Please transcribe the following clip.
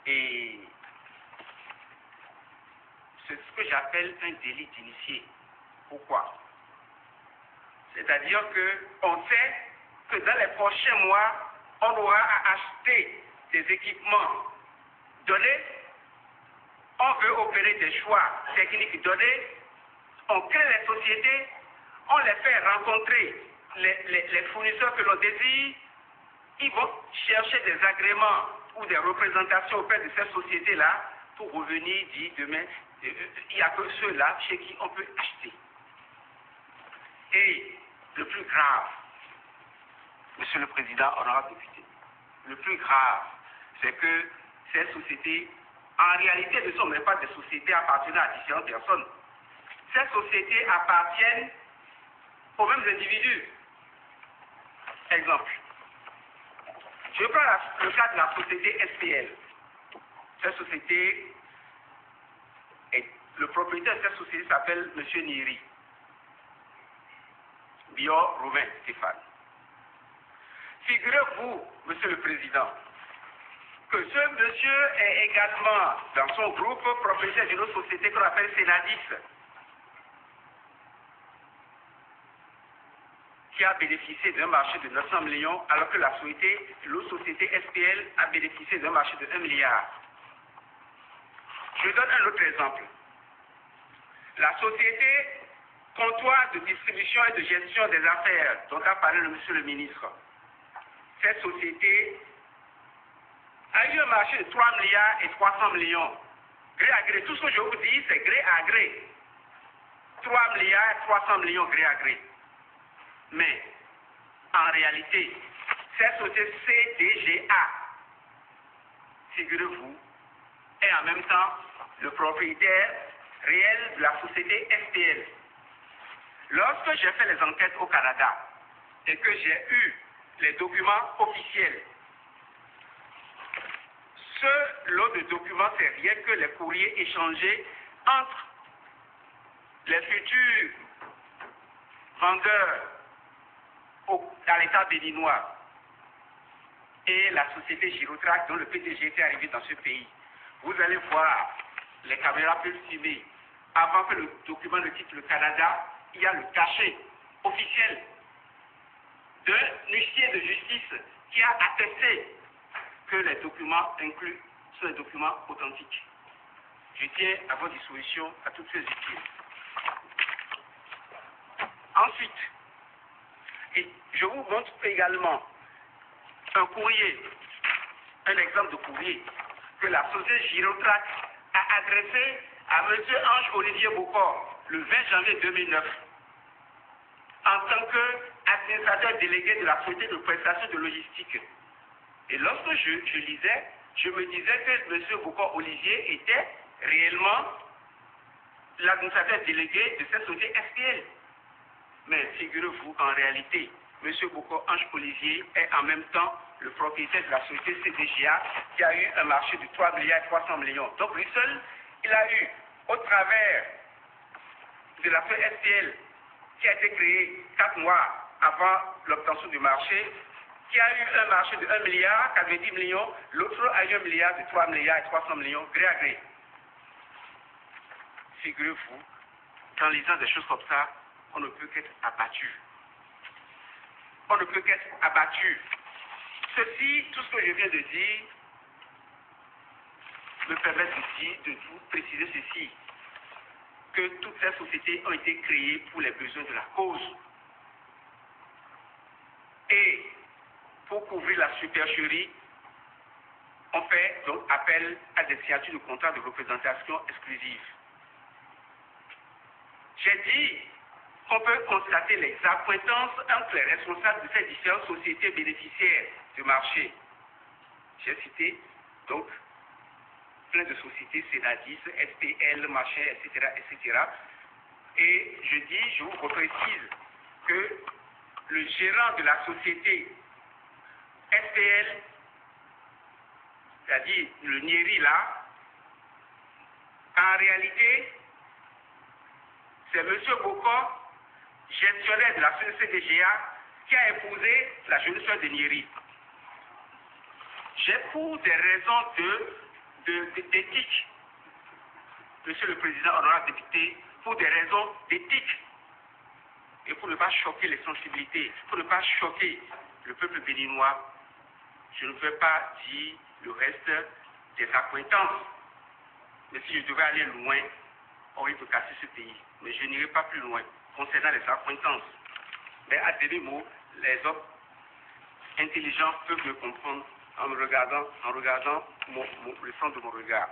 Et c'est ce que j'appelle un délit d'initié. Pourquoi? C'est-à-dire qu'on sait que dans les prochains mois, on aura à acheter des équipements donnés, on veut opérer des choix techniques donnés, on crée les sociétés, on les fait rencontrer les fournisseurs que l'on désire, ils vont chercher des agréments ou des représentations auprès de ces sociétés-là pour revenir dire demain, il n'y a que ceux-là chez qui on peut acheter. Et le plus grave, Monsieur le Président, honorable député, le plus grave, c'est que ces sociétés, en réalité, ne sont même pas des sociétés appartenant à différentes personnes. Ces sociétés appartiennent aux mêmes individus. Exemple. Je prends le cas de la société SPL. Cette société, le propriétaire de cette société s'appelle M. Niri. Bior Romain Stéphane. Figurez-vous, Monsieur le Président, que ce monsieur est également, dans son groupe, propriétaire d'une autre société qu'on appelle Sénadis, qui a bénéficié d'un marché de 900 millions, alors que l'autre société SPL a bénéficié d'un marché de 1 milliard. Je donne un autre exemple. La société comptoir de distribution et de gestion des affaires, dont a parlé le monsieur le ministre, cette société a eu un marché de 3 milliards et 300 millions. Gré à gré, tout ce que je vous dis, c'est gré à gré. 3 milliards et 300 millions gré à gré. Mais, en réalité, cette société CDGA, figurez-vous, est en même temps le propriétaire réel de la société SPL. Lorsque j'ai fait les enquêtes au Canada et que j'ai eu les documents officiels, ce lot de documents, c'est rien que les courriers échangés entre les futurs vendeurs à l'État béninois et la société Girotrac dont le PDG était arrivé dans ce pays. Vous allez voir, les caméras peuvent filmer. Avant que le document ne quitte le Canada, il y a le cachet officiel d'un huissier de justice qui a attesté que les documents inclus sont des documents authentiques. Je tiens à votre disposition à toutes ces utiles. Ensuite, et je vous montre également un courrier, un exemple de courrier que la société Girotrac a adressé à M. Ange-Olivier Bocor le 20 janvier 2009 en tant qu'administrateur délégué de la société de prestation de logistique. Et lorsque je lisais, je me disais que M. Bocor-Olivier était réellement l'administrateur délégué de cette société SPL. Mais figurez-vous qu'en réalité, M. Bocor-Ange-Olivier est en même temps le propriétaire de la société CDGA qui a eu un marché de 3 milliards et 300 millions. Donc lui seul, il a eu, au travers de la SPL, qui a été créée 4 mois avant l'obtention du marché, qui a eu un marché de 1 milliard, 90 millions, l'autre a eu un milliard de 3 milliards et 300 millions, gré à gré. Figurez-vous qu'en lisant des choses comme ça, on ne peut qu'être abattu. On ne peut qu'être abattu. Ceci, tout ce que je viens de dire, me permet de vous préciser ceci, que toutes ces sociétés ont été créées pour les besoins de la cause. Et pour couvrir la supercherie, on fait donc appel à des signatures de contrats de représentation exclusive. J'ai dit qu'on peut constater les accointances entre les responsables de ces différentes sociétés bénéficiaires du marché. J'ai cité donc plein de sociétés, Sénadis, SPL, machin, etc., etc. Et je vous reprécise que le gérant de la société SPL, c'est-à-dire le Nieri là, en réalité, c'est M. Bocor, gestionnaire de la CDGA, qui a épousé la jeune sœur de Nieri. J'ai pour des raisons d'éthique. Monsieur le Président, honorable député, pour des raisons d'éthique et pour ne pas choquer les sensibilités, pour ne pas choquer le peuple béninois, je ne vais pas dire le reste des accointances. Mais si je devais aller loin, on risque de casser ce pays. Mais je n'irai pas plus loin concernant les accointances. Mais à demi-mot, les hommes intelligents peuvent me comprendre en regardant le fond de mon regard.